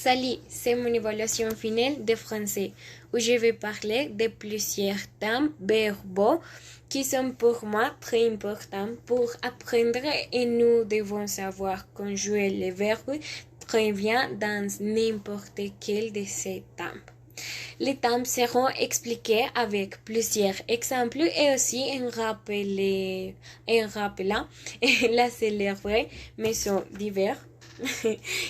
Salut, c'est mon évaluation finale de français où je vais parler de plusieurs thèmes verbaux qui sont pour moi très importants pour apprendre et nous devons savoir conjuguer les verbes très bien dans n'importe quel de ces thèmes. Les thèmes seront expliqués avec plusieurs exemples et aussi en rappelant la célèbre maison d'hiver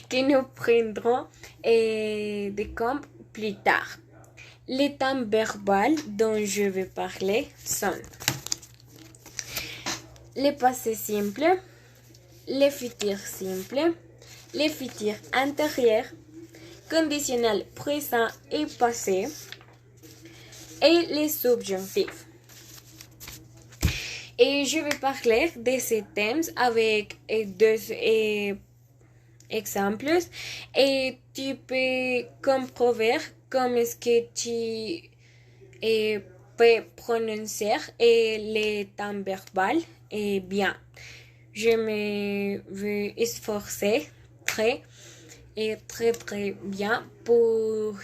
que nous prendrons de compte plus tard. Les thèmes verbaux dont je vais parler sont le passé simple, le futur simple, le futur antérieur, conditionnel présent et passé, et les subjonctifs. Et je vais parler de ces thèmes avec deux exemples et tu peux comprover comment est-ce que tu peux prononcer les temps verbaux bien. Je me vais esforcer très bien pour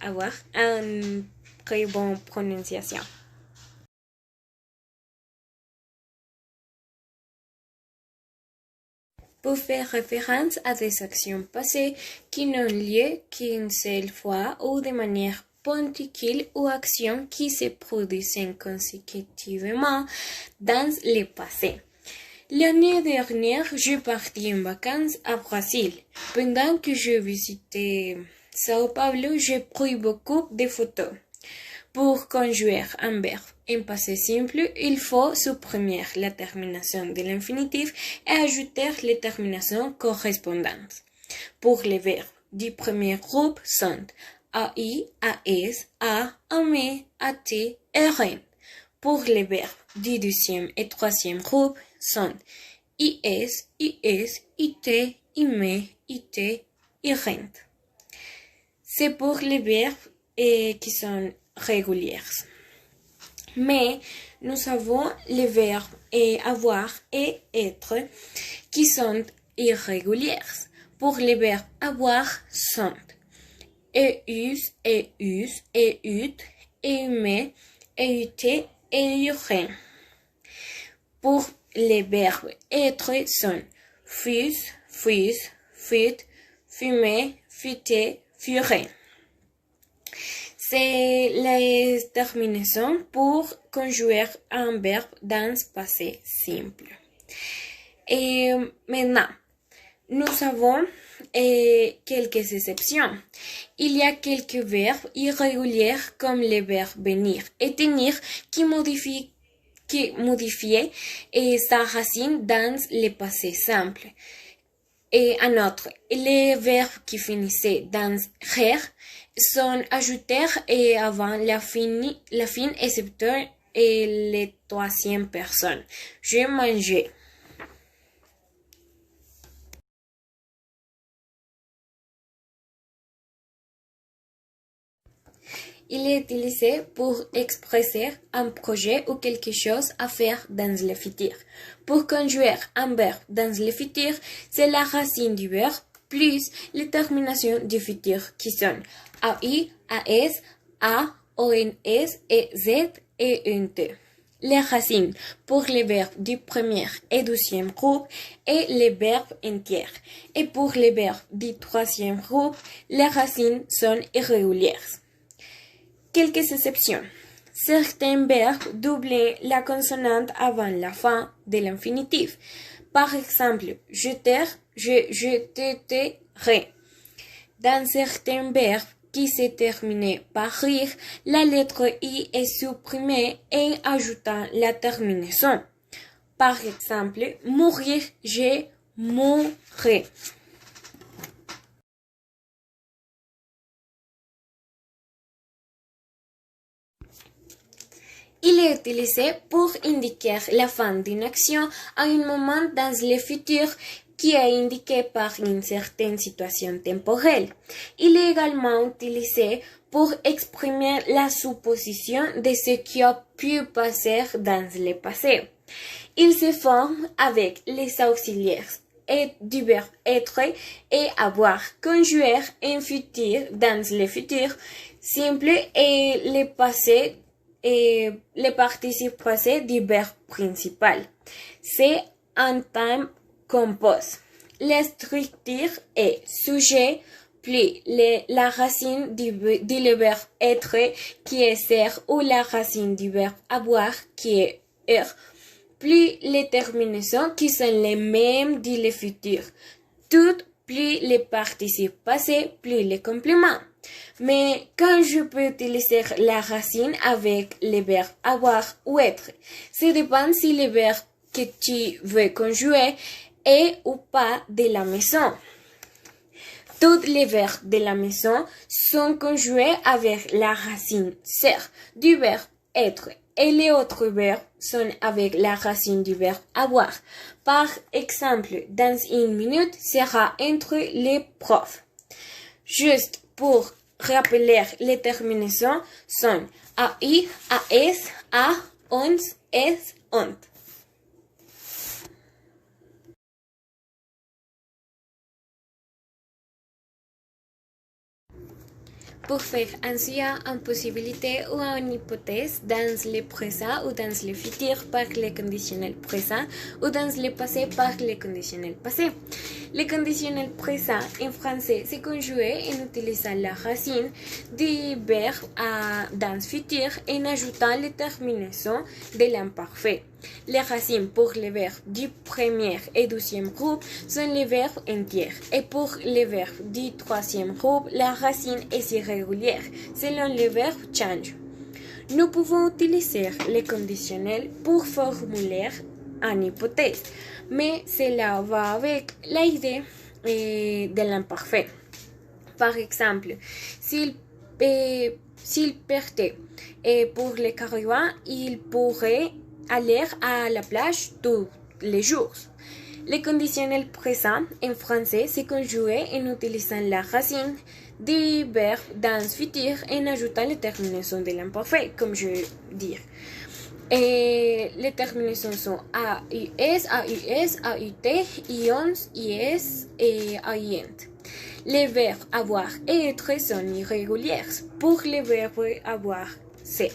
avoir une très bonne prononciation. Pour faire référence à des actions passées qui n'ont lieu qu'une seule fois ou de manière ponctuelle ou actions qui se produisent consécutivement dans le passé. L'année dernière, je partis en vacances à Brésil. Pendant que je visitais Sao Paulo, j'ai pris beaucoup de photos. Pour conjuguer un verbe en passé simple, il faut supprimer la terminaison de l'infinitif et ajouter les terminaisons correspondantes. Pour les verbes du premier groupe sont AI, AS, A, AME, AT et REN. Pour les verbes du deuxième et troisième groupe sont IS, IT, IME, IT et REN. C'est pour les verbes qui sont régulières. Mais nous avons les verbes avoir et être qui sont irrégulières. Pour les verbes avoir sont eus, eut, eume, eut et euren. Pour les verbes être sont fus, fut, fumer, futé, furen. C'est les terminaisons pour conjuguer un verbe dans passé simple. Et maintenant, nous avons quelques exceptions. Il y a quelques verbes irréguliers comme le verbe venir et tenir qui modifient sa racine dans le passé simple. Et un autre, les verbes qui finissaient dans -er sont ajoutés avant la fin excepté la troisième personne. J'ai mangé. Il est utilisé pour exprimer un projet ou quelque chose à faire dans le futur. Pour conjuguer un verbe dans le futur, c'est la racine du verbe plus les terminations du futur qui sont AI, AS, A, ONS et Z et UNT. Les racines pour les verbes du premier et deuxième groupe et les verbes entiers. Et pour les verbes du troisième groupe, les racines sont irrégulières. Quelques exceptions. Certains verbes doublent la consonante avant la fin de l'infinitif. Par exemple, je te. Dans certains verbes qui se terminent par rire, la lettre I est supprimée en ajoutant la terminaison. Par exemple, mourir, je mourrai. Il est utilisé pour indiquer la fin d'une action à un moment dans le futur qui est indiqué par une certaine situation temporelle. Il est également utilisé pour exprimer la supposition de ce qui a pu passer dans le passé. Il se forme avec les auxiliaires du verbe être et avoir conjugué en futur dans le futur simple et le passé et le participe passé du verbe principal. C'est un temps composé. La structure est sujet plus la racine du verbe être qui est ser ou la racine du verbe avoir qui est plus les terminaisons qui sont les mêmes dans le futur. Tout plus les participes passés, plus les compléments. Mais quand je peux utiliser la racine avec les verbes avoir ou être, ça dépend si le verbe que tu veux conjuguer est ou pas de la maison. Tous les verbes de la maison sont conjugués avec la racine ser du verbe être et les autres verbes sont avec la racine du verbe avoir. Par exemple, dans une minute sera entre les profs. Juste pour rappeler, les terminaisons sont AI, AS, A, ONS, S, ONT. Pour faire ainsi une possibilité ou une hypothèse dans le présent ou dans le futur par le conditionnel présent ou dans le passé par le conditionnel passé. Le conditionnel présent en français se conjugue en utilisant la racine du verbe dans le futur en ajoutant les terminaisons de l'imparfait. Les racines pour les verbes du premier et deuxième groupe sont les verbes entiers et pour les verbes du troisième groupe, la racine est irrégulière selon le verbe change. Nous pouvons utiliser les conditionnels pour formuler une hypothèse, mais cela va avec l'idée de l'imparfait. Par exemple, s'il partait pour les caravanes, il pourrait aller à la plage tous les jours. Le conditionnel présent en français se conjugue en utilisant la racine du verbe dans le futur en ajoutant les terminaisons de l'imparfait, comme je dis. Et les terminaisons sont AUS, AUS, AUT, IONS, IS et AINT. Les verbes avoir et être sont irréguliers. Pour les verbes avoir, c'est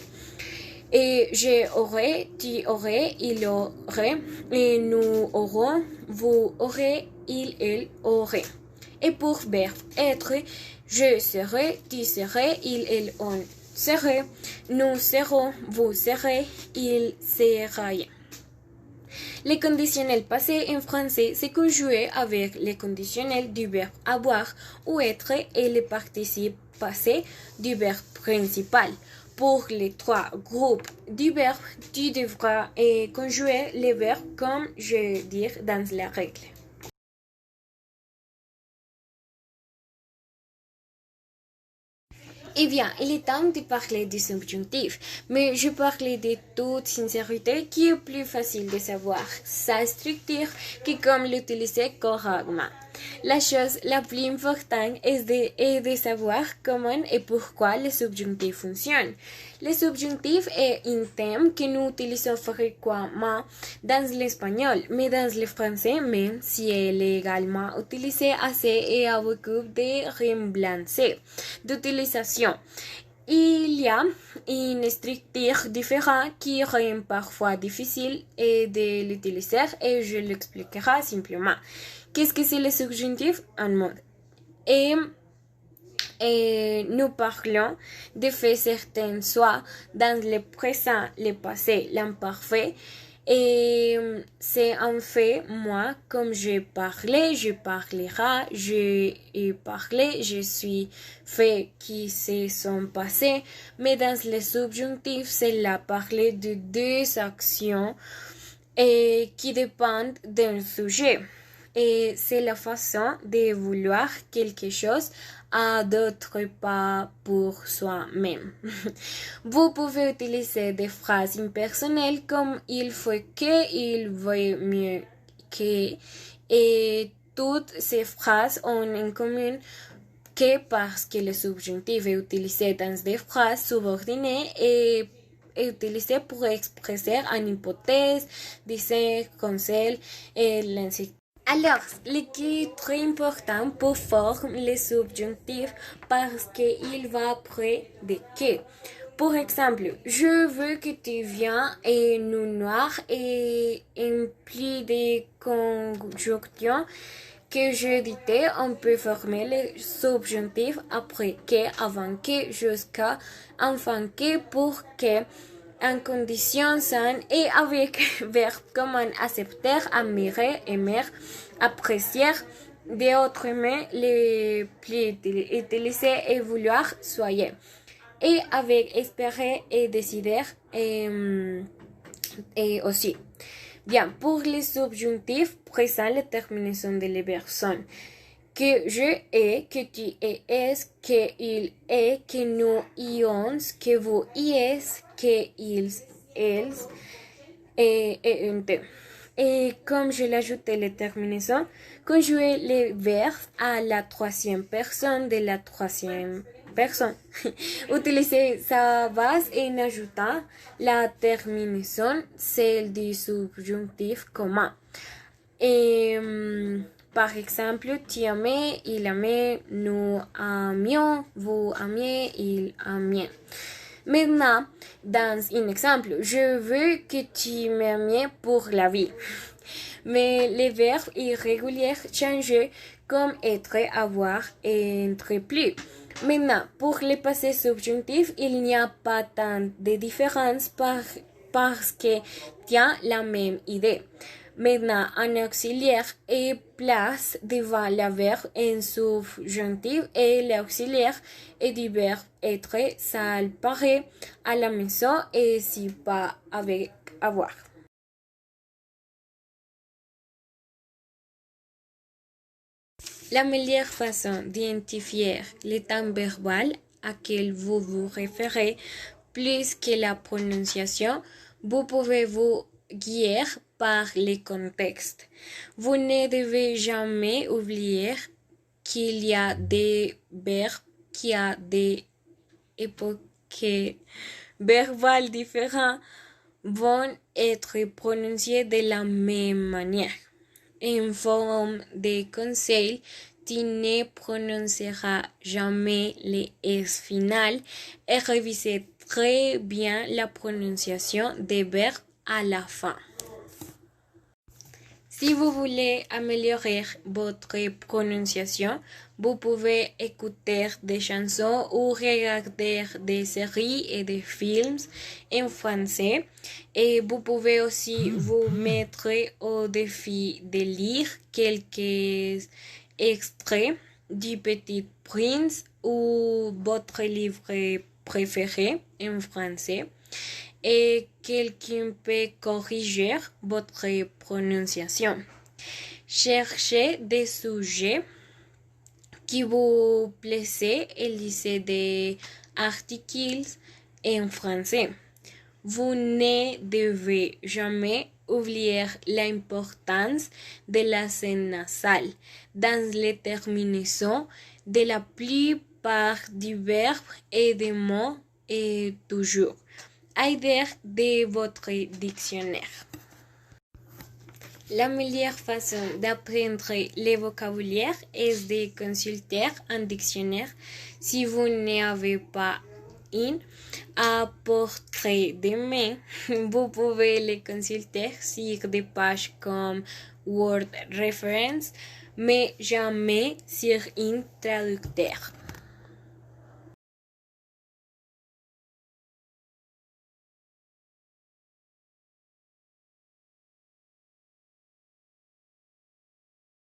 et je aurais, tu aurais, il aurait, et nous aurons, vous aurez, il, elle aurait. Et pour verbe être, je serai, tu serais, il, elle, on serait, nous serons, vous serez, il sera. Les conditionnels passés en français se conjuguent avec les conditionnels du verbe avoir ou être et les participes passés du verbe principal. Pour les trois groupes du verbe, tu devras conjuguer les verbes comme je dis dans la règle. Eh bien, il est temps de parler du subjonctif, mais je parlais de toute sincérité qui est plus facile de savoir sa structure que comme l'utiliser correctement. La chose la plus importante est de savoir comment et pourquoi le subjonctif fonctionne. Le subjonctif est un thème que nous utilisons fréquemment dans l'espagnol, mais dans le français, même si elle est également utilisé assez et a beaucoup de remblance d'utilisation. Il y a une structure différente qui rend parfois difficile de l'utiliser et je l'expliquerai simplement. Qu'est-ce que c'est le subjonctif en mode? Et nous parlons de faits certains, soit dans le présent, le passé, l'imparfait. Et c'est en fait moi, comme je parlais, je parlerai, je ai parlé, je suis fait qui se sont passés. Mais dans le subjonctif, c'est la parler de deux actions qui dépendent d'un sujet. Et c'est la façon de vouloir quelque chose à d'autres pas pour soi-même. Vous pouvez utiliser des phrases impersonnelles comme il faut que, il vaut mieux que, et toutes ces phrases ont en commun que parce que le subjonctif est utilisé dans des phrases subordonnées et est utilisé pour expresser une hypothèse, dire, conseil et l'incitation. Alors, ce qui est très important pour former les subjonctifs parce qu'il va après de que. Par exemple, je veux que tu viennes et nous noir et implie des conjonctions que je disais, on peut former les subjonctifs après que, avant que, jusqu'à, enfin que, pour que, en condition saine et avec verbes comme accepter, admirer, aimer, apprécier, d'autres mots les plus utilisés et vouloir soyez. Et avec espérer et décider et aussi. Bien, pour les subjonctifs présents, la terminaison de les personnes. Que je ai, que tu es, que il est, que nous y ons, que vous y êtes, que ils, elles, et un te. Et comme je l'ajoutais les terminaisons, conjuguer les verbes à la troisième personne de la troisième personne. Utiliser sa base en ajoutant la terminaison, celle du subjonctif commun. Et, par exemple, tu aimais, il aimait, nous aimions, vous aimiez, il aimait. Maintenant, dans un exemple, je veux que tu m'aimes pour la vie. Mais les verbes irréguliers changent comme être, avoir et être plus. Maintenant, pour les passés subjonctifs, il n'y a pas tant de différence parce que tient la même idée. Maintenant, un auxiliaire est place devant le verbe en subjonctif et l'auxiliaire est du verbe être, ça paraît à la maison et si pas avec avoir. La meilleure façon d'identifier le temps verbal à quel vous vous référez plus que la prononciation, vous pouvez vous guider par les contextes. Vous ne devez jamais oublier qu'il y a des verbes qui ont des époques verbales différentes vont être prononcés de la même manière. En forme de conseil, tu ne prononceras jamais les S finales et révisez très bien la prononciation des verbes à la fin. Si vous voulez améliorer votre prononciation, vous pouvez écouter des chansons ou regarder des séries et des films en français. Et vous pouvez aussi vous mettre au défi de lire quelques extraits du Petit Prince ou votre livre préféré en français. Et quelqu'un peut corriger votre prononciation. Cherchez des sujets qui vous plaisent et lisez des articles en français. Vous ne devez jamais oublier l'importance de la scène nasale dans les terminaisons de la plupart des verbes et des mots et toujours. Aider de votre dictionnaire. La meilleure façon d'apprendre le vocabulaire est de consulter un dictionnaire si vous n'avez pas à portée de main. Vous pouvez le consulter sur des pages comme Word Reference, mais jamais sur un traducteur.